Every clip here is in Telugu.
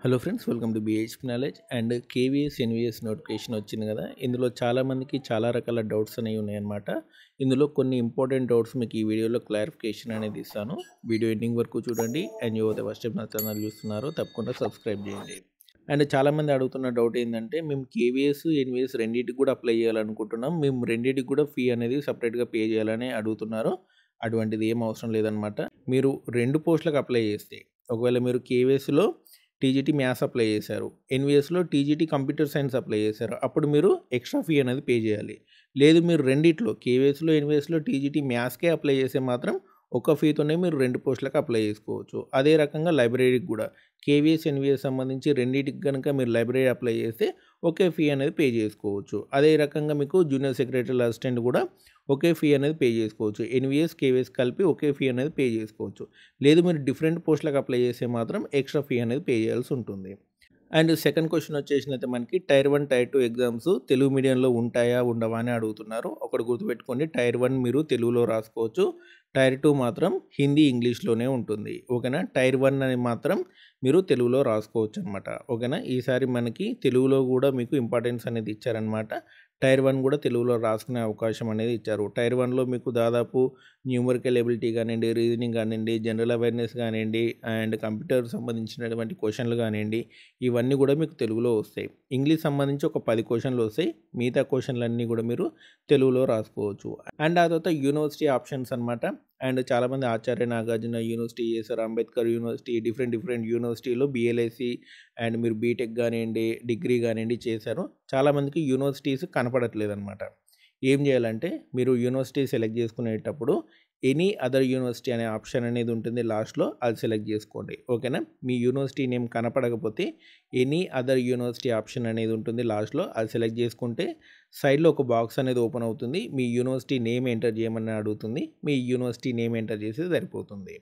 Hello friends, welcome to బీహెచ్పీ knowledge. And KVS NVS notification వచ్చింది కదా. ఇందులో చాలామందికి చాలా రకాల డౌట్స్ అనేవి ఉన్నాయన్నమాట. ఇందులో కొన్ని ఇంపార్టెంట్ డౌట్స్ మీకు ఈ వీడియోలో క్లారిఫికేషన్ అనేది ఇస్తాను. వీడియో ఎండింగ్ వరకు చూడండి. అండ్ యువత ఫస్ట్ టైం నా ఛానల్ చూస్తున్నారు, తప్పకుండా సబ్స్క్రైబ్ చేయండి. అండ్ చాలామంది అడుగుతున్న డౌట్ ఏంటంటే, మేము కేవీఎస్ ఎన్విఎస్ రెండింటికి కూడా అప్లై చేయాలనుకుంటున్నాం, మేము రెండింటికి కూడా ఫీ అనేది సపరేట్గా పే చేయాలని అడుగుతున్నారు. అటువంటిది ఏం అవసరం లేదనమాట. మీరు రెండు పోస్టులకు అప్లై చేస్తే, ఒకవేళ మీరు కేవీఎస్లో టీజీటీ మ్యాథ్స్ అప్లై చేశారు, ఎన్విఎస్లో టీజీటీ కంప్యూటర్ సైన్స్ అప్లై చేశారు, అప్పుడు మీరు ఎక్స్ట్రా ఫీ అనేది పే చేయాలి. లేదు మీరు రెండిట్లో కేవీఎస్లో ఎన్విఎస్లో టీజీటీ మ్యాథ్స్కే అప్లై చేస్తే మాత్రం ఒక ఫీతోనే మీరు రెండు పోస్టులకు అప్లై చేసుకోవచ్చు. అదే రకంగా లైబ్రరీకి కూడా కేవీఎస్ ఎన్విఎస్ సంబంధించి రెండింటికి కనుక మీరు లైబ్రరీ అప్లై చేస్తే ఒకే ఫీ అనేది పే చేసుకోవచ్చు. అదే రకంగా మీకు జూనియర్ సెక్రటరీ అసిస్టెంట్ కూడా ఒకే ఫీ అనేది పే చేసుకోవచ్చు. ఎన్విఎస్ కేవీఎస్ కలిపి ఒకే ఫీ అనేది పే చేసుకోవచ్చు. లేదు మీరు డిఫరెంట్ పోస్టులకు అప్లై చేస్తే మాత్రం ఎక్స్ట్రా ఫీ అనేది పే చేయాల్సి ఉంటుంది. అండ్ సెకండ్ క్వశ్చన్ వచ్చేసినైతే మనకి టైర్ 1 టైర్ 2 ఎగ్జామ్స్ తెలుగు మీడియంలో ఉంటాయా ఉండవా అని అడుగుతున్నారు. ఒకటి గుర్తుపెట్టుకోండి, టైర్ 1 మీరు తెలుగులో రాసుకోవచ్చు, టైర్ 2 మాత్రం హిందీ ఇంగ్లీష్లోనే ఉంటుంది. ఓకేనా. టైర్ 1 అని మాత్రం మీరు తెలుగులో రాసుకోవచ్చు అనమాట. ఓకేనా. ఈసారి మనకి తెలుగులో కూడా మీకు ఇంపార్టెన్స్ అనేది ఇచ్చారనమాట. టైర్ 1 కూడా తెలుగులో రాసుకునే అవకాశం అనేది ఇచ్చారు. టైర్ 1లో మీకు దాదాపు న్యూమరికల్ ఎబిలిటీ కానివ్వండి, రీజనింగ్ కానివ్వండి, జనరల్ అవేర్నెస్ కానివ్వండి, అండ్ కంప్యూటర్ సంబంధించినటువంటి క్వశ్చన్లు కానివ్వండి, ఇవన్నీ కూడా మీకు తెలుగులో వస్తాయి. ఇంగ్లీష్ సంబంధించి ఒక 10 క్వశ్చన్లు వస్తాయి, మిగతా క్వశ్చన్లన్నీ కూడా మీరు తెలుగులో రాసుకోవచ్చు. అండ్ ఆ తర్వాత యూనివర్సిటీ ఆప్షన్స్ అనమాట. అండ్ చాలామంది ఆచార్య నాగార్జున యూనివర్సిటీ చేశారు, అంబేద్కర్ యూనివర్సిటీ, డిఫరెంట్ యూనివర్సిటీలో బిఎల్ఏసి అండ్ మీరు బీటెక్ కానివ్వండి, డిగ్రీ కానివ్వండి చేశారు. చాలామందికి యూనివర్సిటీస్ కనపడట్లేదు అనమాట. ఏం చేయాలంటే, మీరు యూనివర్సిటీ సెలెక్ట్ చేసుకునేటప్పుడు ఎనీ అదర్ యూనివర్సిటీ అనే ఆప్షన్ అనేది ఉంటుంది లాస్ట్లో, అది సెలెక్ట్ చేసుకోండి. ఓకేనా. మీ యూనివర్సిటీ నేమ్ కనపడకపోతే ఎనీ అదర్ యూనివర్సిటీ ఆప్షన్ అనేది ఉంటుంది లాస్ట్లో, అది సెలెక్ట్ చేసుకుంటే సైడ్లో ఒక బాక్స్ అనేది ఓపెన్ అవుతుంది. మీ యూనివర్సిటీ నేమ్ ఎంటర్ చేయమని అడుగుతుంది. మీ యూనివర్సిటీ నేమ్ ఎంటర్ చేసి సరిపోతుంది.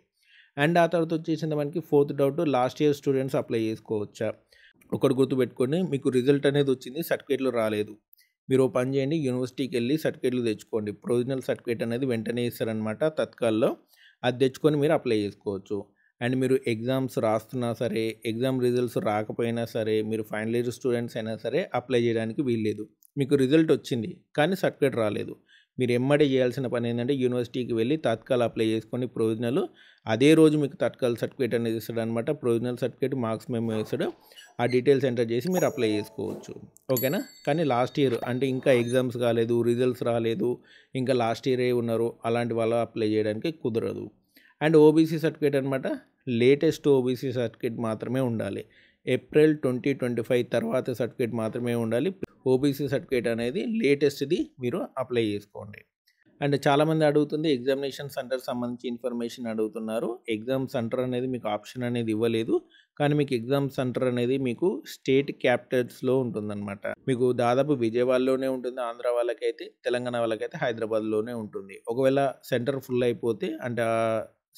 అండ్ ఆ తర్వాత వచ్చేసింది మనకి fourth doubt, last year students apply చేసుకోవచ్చా. ఒకటి గుర్తుపెట్టుకోండి, మీకు రిజల్ట్ అనేది వచ్చింది, సర్టిఫికేట్లు రాలేదు. మీరు ఓ పని చేయండి, యూనివర్సిటీకి వెళ్ళి సర్టిఫికేట్లు తెచ్చుకోండి. ప్రొవిజనల్ సర్టిఫికేట్ అనేది వెంటనే ఇస్తారనమాట తత్కాల్లో. అది తెచ్చుకొని మీరు అప్లై చేసుకోవచ్చు. అండ్ మీరు ఎగ్జామ్స్ రాస్తున్నా సరే, ఎగ్జామ్ రిజల్ట్స్ రాకపోయినా సరే, మీరు ఫైనల్ ఇయర్ స్టూడెంట్స్ అయినా సరే అప్లై చేయడానికి వీల్లేదు. మీకు రిజల్ట్ వచ్చింది కానీ సర్టిఫికేట్ రాలేదు, మీరు ఎమ్మడే చేయాల్సిన పని ఏంటంటే యూనివర్సిటీకి వెళ్ళి తత్కాల్ అప్లై చేసుకొని ప్రొవిజనల్, అదే రోజు మీకు తత్కాల్ సర్టిఫికేట్ అనేది ఇస్తాడు అనమాట. ప్రొవిజనల్ సర్టిఫికేట్, మార్క్స్ మేము ఇస్తాడు, ఆ డీటెయిల్స్ ఎంటర్ చేసి మీరు అప్లై చేసుకోవచ్చు. ఓకేనా. కానీ లాస్ట్ ఇయర్ అంటే ఇంకా ఎగ్జామ్స్ కాలేదు, రిజల్ట్స్ రాలేదు, ఇంకా లాస్ట్ ఇయరే ఉన్నారు, అలాంటి వాళ్ళు అప్లై చేయడానికి కుదరదు. అండ్ ఓబీసీ సర్టిఫికేట్ అనమాట, లేటెస్ట్ ఓబీసీ సర్టిఫికేట్ మాత్రమే ఉండాలి. ఏప్రిల్ 2025 తర్వాత సర్టిఫికేట్ మాత్రమే ఉండాలి. ఓబీసీ సర్టిఫికేట్ అనేది లేటెస్ట్ది మీరు అప్లై చేసుకోండి. అండ్ చాలామంది అడుగుతుంది ఎగ్జామినేషన్ సెంటర్ సంబంధించి ఇన్ఫర్మేషన్ అడుగుతున్నారు. ఎగ్జామ్ సెంటర్ అనేది మీకు ఆప్షన్ అనేది ఇవ్వలేదు, కానీ మీకు ఎగ్జామ్ సెంటర్ అనేది మీకు స్టేట్ క్యాపిటల్స్లో ఉంటుందన్నమాట. మీకు దాదాపు విజయవాడలోనే ఉంటుంది ఆంధ్ర వాళ్ళకైతే, తెలంగాణ వాళ్ళకైతే హైదరాబాద్లోనే ఉంటుంది. ఒకవేళ సెంటర్ ఫుల్ అయిపోతే, అంటే ఆ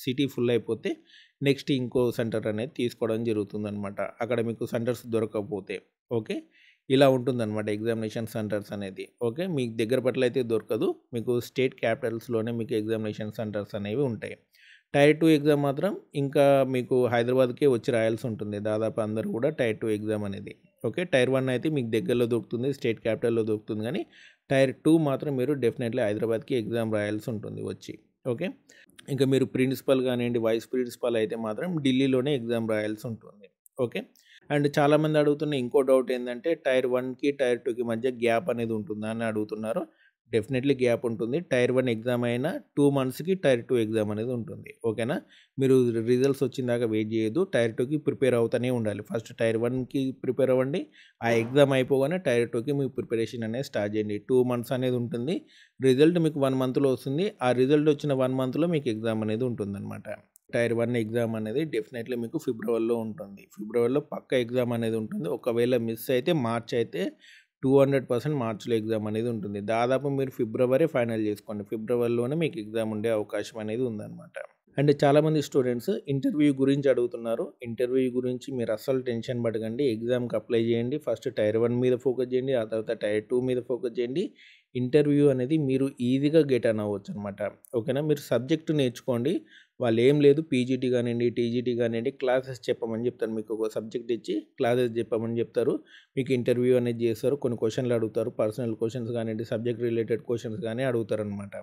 సిటీ ఫుల్ అయిపోతే నెక్స్ట్ ఇంకో సెంటర్ అనేది తీసుకోవడం జరుగుతుందన్నమాట, అక్కడ మీకు సెంటర్స్ దొరకకపోతే. ఓకే. ఇలా ఉంటుందన్నమాట ఎగ్జామినేషన్ సెంటర్స్ అనేది. ఓకే. మీకు దగ్గర పట్ల అయితే దొరకదు, మీకు స్టేట్ క్యాపిటల్స్లోనే మీకు ఎగ్జామినేషన్ సెంటర్స్ అనేవి ఉంటాయి. టైర్ 2 ఎగ్జామ్ మాత్రం ఇంకా మీకు హైదరాబాద్కే వచ్చి రాయాల్సి ఉంటుంది దాదాపు అందరూ కూడా టైర్ 2 ఎగ్జామ్ అనేది. ఓకే. టైర్ 1 అయితే మీకు దగ్గరలో దొరుకుతుంది, స్టేట్ క్యాపిటల్లో దొరుకుతుంది, కానీ టైర్ 2 మాత్రం మీరు డెఫినెట్లీ హైదరాబాద్కి ఎగ్జామ్ రాయాల్సి ఉంటుంది వచ్చి. ఓకే. ఇంకా మీరు ప్రిన్సిపల్ కానివ్వండి, వైస్ ప్రిన్సిపల్ అయితే మాత్రం ఢిల్లీలోనే ఎగ్జామ్ రాయాల్సి ఉంటుంది. ఓకే. అండ్ చాలామంది అడుగుతున్న ఇంకో డౌట్ ఏంటంటే, టైర్ 1కి టైర్ 2కి మధ్య గ్యాప్ అనేది ఉంటుందా అని అడుగుతున్నారు. డెఫినెట్లీ గ్యాప్ ఉంటుంది. టైర్ 1 ఎగ్జామ్ అయినా 2 మంత్స్కి టైర్ 2 ఎగ్జామ్ అనేది ఉంటుంది. ఓకేనా. మీరు రిజల్ట్స్ వచ్చిందాకా వెయిట్ చేయొద్దు, టైర్ 2కి ప్రిపేర్ అవుతూనే ఉండాలి. ఫస్ట్ టైర్ 1కి ప్రిపేర్ అవ్వండి, ఆ ఎగ్జామ్ అయిపోగానే టైర్ 2కి మీ ప్రిపరేషన్ అనేది స్టార్ట్ చేయండి. 2 మంత్స్ అనేది ఉంటుంది. రిజల్ట్ మీకు 1 మంత్లో వస్తుంది, ఆ రిజల్ట్ వచ్చిన 1 మంత్లో మీకు ఎగ్జామ్ అనేది ఉంటుందన్నమాట. టైర్ 1 ఎగ్జామ్ అనేది డెఫినెట్లీ మీకు ఫిబ్రవరిలో ఉంటుంది. ఫిబ్రవరిలో పక్క ఎగ్జామ్ అనేది ఉంటుంది. ఒకవేళ మిస్ అయితే మార్చ్ అయితే 200% మార్చ్లో ఎగ్జామ్ అనేది ఉంటుంది. దాదాపు మీరు ఫిబ్రవరి ఫైనల్ చేసుకోండి, ఫిబ్రవరిలోనే మీకు ఎగ్జామ్ ఉండే అవకాశం అనేది ఉందన్నమాట. అండ్ చాలామంది స్టూడెంట్స్ ఇంటర్వ్యూ గురించి అడుగుతున్నారు. ఇంటర్వ్యూ గురించి మీరు అస్సలు టెన్షన్ పడకండి, ఎగ్జామ్కి అప్లై చేయండి. ఫస్ట్ టైర్ 1 మీద ఫోకస్ చేయండి, ఆ తర్వాత టైర్ 2 మీద ఫోకస్ చేయండి. ఇంటర్వ్యూ అనేది మీరు ఈజీగా గెట్ ఆన్ అవ్వచ్చు అనమాట. ఓకేనా. మీరు సబ్జెక్టు నేర్చుకోండి, వాళ్ళు ఏం లేదు పీజీటీ కానివ్వండి, టీజీటీ కానివ్వండి క్లాసెస్ చెప్పమని చెప్తారు. మీకు ఒక సబ్జెక్ట్ ఇచ్చి క్లాసెస్ చెప్పమని చెప్తారు. మీకు ఇంటర్వ్యూ అనేది చేస్తారు. కొన్ని క్వశ్చన్లు అడుగుతారు. పర్సనల్ క్వశ్చన్స్ కానివ్వండి, సబ్జెక్ట్ రిలేటెడ్ క్వశ్చన్స్ కానీ అడుగుతారనమాట.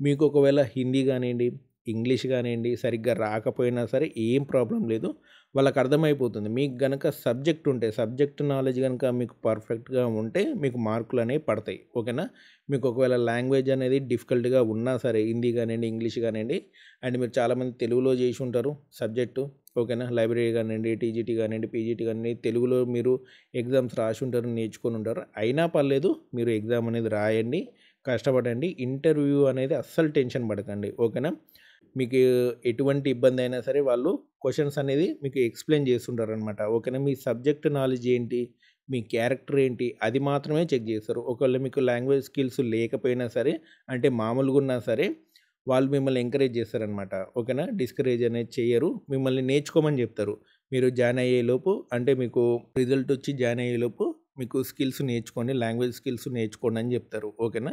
మీకు ఒకవేళ హిందీ కానివ్వండి, ఇంగ్లీష్ కానివ్వండి సరిగ్గా రాకపోయినా సరే ఏం ప్రాబ్లం లేదు. వాళ్ళకి అర్థమైపోతుంది. మీకు గనక సబ్జెక్ట్ ఉంటే, సబ్జెక్ట్ నాలెడ్జ్ గనక మీకు పర్ఫెక్ట్‌గా ఉంటే మీకు మార్కులనేవి పడతాయి. ఓకేనా? మీకు ఒకవేళ లాంగ్వేజ్ అనేది డిఫికల్ట్‌గా ఉన్నా సరే హిందీ కానివ్వండి, ఇంగ్లీష్ కానివ్వండి అండ్ మీరు చాలామంది తెలుగులో చేసి ఉంటారు సబ్జెక్టు. ఓకేనా? లైబ్రరీ కానివ్వండి, టీజీటీ కానివ్వండి, పీజీటీ కానివ్వండి తెలుగులో మీరు ఎగ్జామ్స్ రాసి ఉంటారు, నేర్చుకొని ఉంటారు. అయినా పర్లేదు మీరు ఎగ్జామ్ అనేది రాయండి, కష్టపడండి. ఇంటర్వ్యూ అనేది అస్సలు టెన్షన్ పడకండి. ఓకేనా? మీకు ఎటువంటి ఇబ్బంది అయినా సరే వాళ్ళు క్వెషన్స్ అనేది మీకు ఎక్స్‌ప్లెయిన్ చేస్తుంటారనమాట. ఓకేనా? మీ సబ్జెక్ట్ నాలెడ్జ్ ఏంటి? మీ క్యారెక్టర్ ఏంటి? అది మాత్రమే చెక్ చేస్తారు. ఒకవేళ మీకు లాంగ్వేజ్ స్కిల్స్ లేకపోయినా సరే, అంటే మామూలుగున్నా సరే, వాళ్ళు మిమ్మల్ని ఎంకరేజ్ చేస్తారనమాట. ఓకేనా? డిస్కరేజ్ అనేది చెయ్యరు. మిమ్మల్ని నేర్చుకోమని చెప్తారు. మీరు జాయిన్ అయ్యేలోపు అంటే మీకు రిజల్ట్ వచ్చి జాయిన్ అయ్యేలోపు మీకు స్కిల్స్ నేర్చుకోండి, లాంగ్వేజ్ స్కిల్స్ నేర్చుకోండి అని చెప్తారు. ఓకేనా?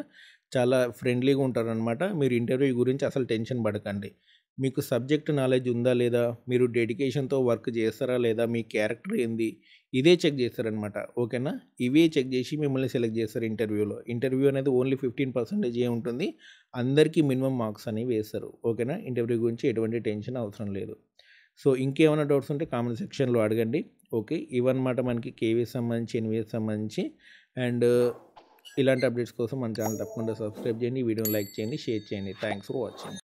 చాలా ఫ్రెండ్లీగా ఉంటారనమాట. మీరు ఇంటర్వ్యూ గురించి అసలు టెన్షన్ పడకండి. మీకు సబ్జెక్ట్ నాలెడ్జ్ ఉందా లేదా? మీరు డెడికేషన్‌తో వర్క్ చేస్తారా లేదా? మీ క్యారెక్టర్ ఏంది? ఇదే చెక్ చేస్తారనమాట. ఓకేనా? ఇవే చెక్ చేసి మిమ్మల్ని సెలెక్ట్ చేస్తారు ఇంటర్వ్యూలో. ఇంటర్వ్యూ అనేది ఓన్లీ 15% ఉంటుంది. అందరికీ మినిమమ్ మార్క్స్ అనేవి వేస్తారు. ఓకేనా? ఇంటర్వ్యూ గురించి ఎటువంటి టెన్షన్ అవసరం లేదు. సో, ఇంకేమైనా డౌట్స్ ఉంటే కామెంట్ సెక్షన్‌లో అడగండి. ఓకే. ఇవన్నమాట మనకి కేవీకి సంబంధించి, ఎన్‌వీకి సంబంధించి అండ్ ఇలాంటి అప్డేట్స్ కోసం మన ఛానల్ తప్పకుండా సబ్స్క్రైబ్ చేయండి. ఈ వీడియోని లైక్ చేయండి, షేర్ చేయండి. Thanks for watching.